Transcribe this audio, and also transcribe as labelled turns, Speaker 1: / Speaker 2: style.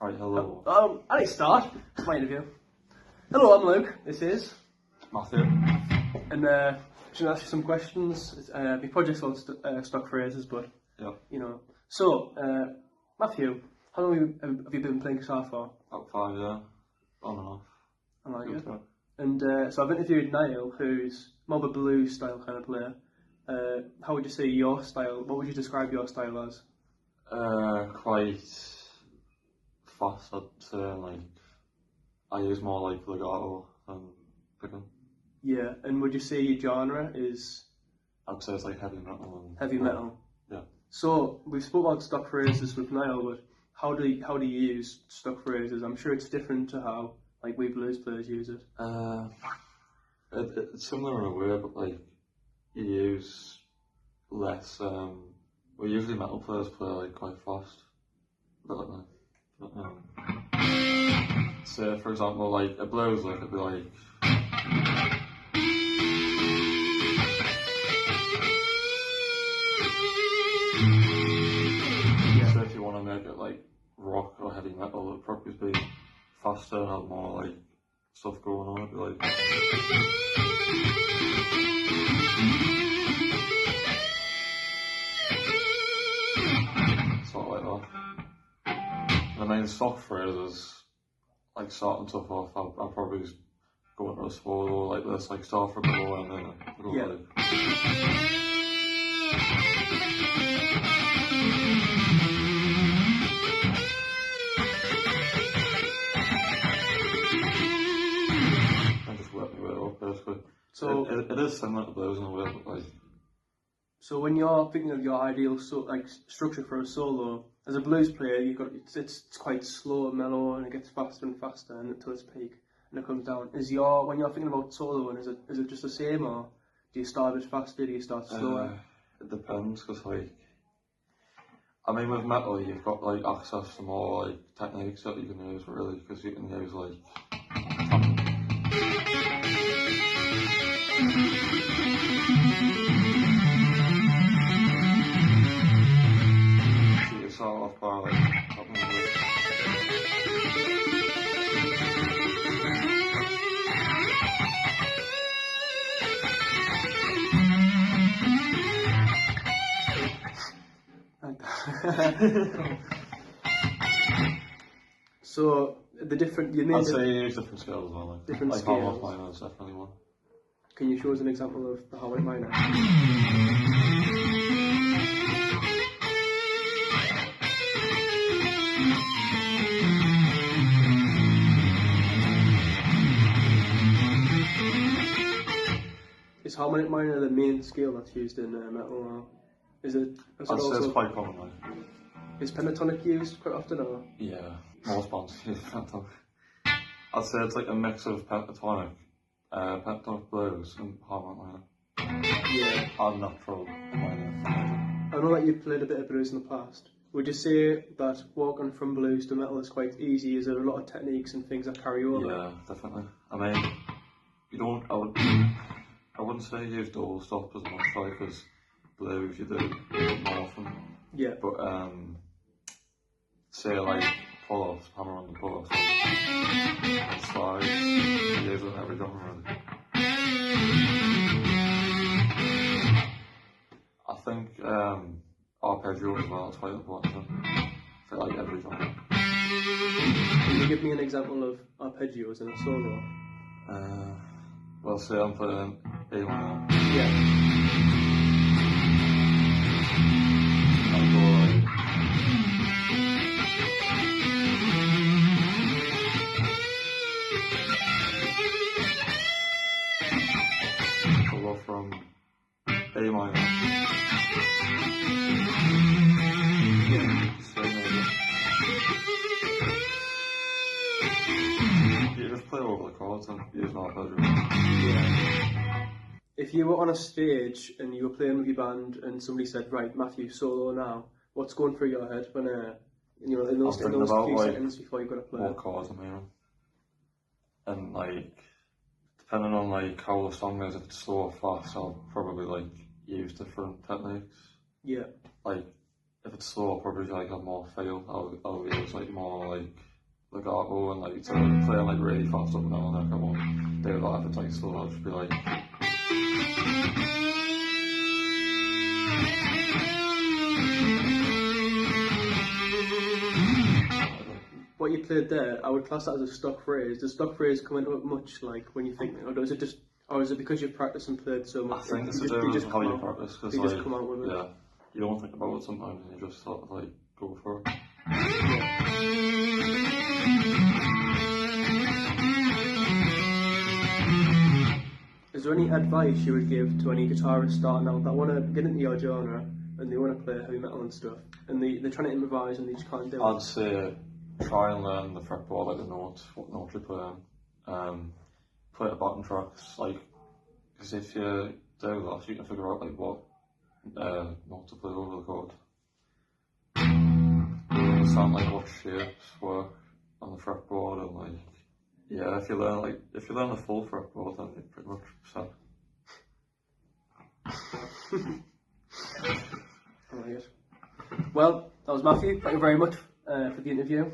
Speaker 1: Right, hello.
Speaker 2: I need to start my interview. Hello, I'm Luke. This is
Speaker 1: Matthew.
Speaker 2: and just gonna ask you some questions. My project's on stock phrases, but
Speaker 1: Yeah.
Speaker 2: you know. So, Matthew, how long have you been playing guitar for?
Speaker 1: About 5 years. On and off.
Speaker 2: I like
Speaker 1: Good
Speaker 2: it.
Speaker 1: try.
Speaker 2: And so I've interviewed Niall, who's more of a blues style kind of player. How would you say your style? What would you describe your style as?
Speaker 1: Quite fast, I'd say. Like, I use more like legato than picking.
Speaker 2: Yeah, and would you say your genre is
Speaker 1: I'd say it's like heavy metal. And
Speaker 2: heavy metal?
Speaker 1: Yeah.
Speaker 2: So we've spoke about stock phrases with Niall, but how do you use stock phrases? I'm sure it's different to how like we blues players use it.
Speaker 1: It's similar in a way, but like you use less. Well, usually metal players play like quite fast. But like, say for example, like a blues, like it'd be like. So if you want to make it like rock or heavy metal, it'd probably be faster and have more like stuff going on. It'd be like. Sort of like that. The main stock phrases, like starting stuff off, I'll probably just go into a solo like this, like start from below and then go like. And just work my way up basically.
Speaker 2: So
Speaker 1: it is similar to blues in a way, but like.
Speaker 2: So when you're thinking of your ideal structure for a solo, as a blues player, it's quite slow and mellow, and it gets faster and faster until its peak, and it comes down. When you're thinking about soloing, is it just the same, or do you start a bit faster? Do you start slower?
Speaker 1: It depends, because like, I mean, with metal, you've got like access to more like techniques that you can use really, because you can use like. So you start off by like tapping the wood.
Speaker 2: So the different you
Speaker 1: I'd say you use different scales as well. Like,
Speaker 2: different
Speaker 1: like
Speaker 2: scales.
Speaker 1: harmonic minor is definitely one.
Speaker 2: Can you show us an example of the harmonic minor? Is harmonic minor the main scale that's used in metal, or is it?
Speaker 1: I'd say it's quite common. Like.
Speaker 2: Is pentatonic used quite often, or?
Speaker 1: Yeah, most bands use pentatonic. I'd say it's like a mix of pentatonic blues and harmonic minor.
Speaker 2: Yeah.
Speaker 1: And natural minor.
Speaker 2: I know that you've played a bit of blues in the past. Would you say that walking from blues to metal is quite easy? Is there a lot of techniques and things that carry over?
Speaker 1: Yeah, definitely. I mean, you don't. I wouldn't say use double stop as much like as blues. You do more often.
Speaker 2: Yeah.
Speaker 1: But say like pull-offs, hammer on the pull-offs, and slide. You use it in every genre really. I think arpeggio as well is quite important for like every genre.
Speaker 2: Can you give me an example of arpeggios in a solo?
Speaker 1: Well, say I'm playing A minor.
Speaker 2: Yeah.
Speaker 1: I'll go like. I'll go from A minor. You just play over the chords and use an arpeggio.
Speaker 2: Yeah. If you were on a stage and you were playing with your band and somebody said, "Right, Matthew, solo now," what's going through your head when in those
Speaker 1: I'm thinking about,
Speaker 2: few
Speaker 1: like,
Speaker 2: seconds before you've got to play?
Speaker 1: What chords I'm hearing. And like, depending on like how the song is, if it's slow or fast, I'll probably like use different techniques.
Speaker 2: Yeah.
Speaker 1: Like, if it's slow, I'll probably like have more feel. I'll use like more like legato and like playing like really fast up and down, like I won't do that if it's like slow. I'll just be like.
Speaker 2: What you played there, I would class that as a stock phrase. Does stock phrase come into it much, like when you think, or is it just, or is it because you've practiced and played so much?
Speaker 1: I think it's to do with how you practice, because like,
Speaker 2: just come out with it.
Speaker 1: yeah, you don't think about it sometimes, and you just sort of like go for it.
Speaker 2: Is there any advice you would give to any guitarists starting out that want to get into your genre and they want to play heavy metal and stuff, and they're trying to improvise and they just can't do it?
Speaker 1: I'd say try and learn the fretboard, like the notes, what notes you're playing. Play the bottom tracks, like, because if you do that, you can figure out like what notes to play over the chord. You understand like what shapes work on the fretboard, and like, yeah, if you learn the full fretboard, then you're pretty much set.
Speaker 2: Well, that was Matthew. Thank you very much for the interview.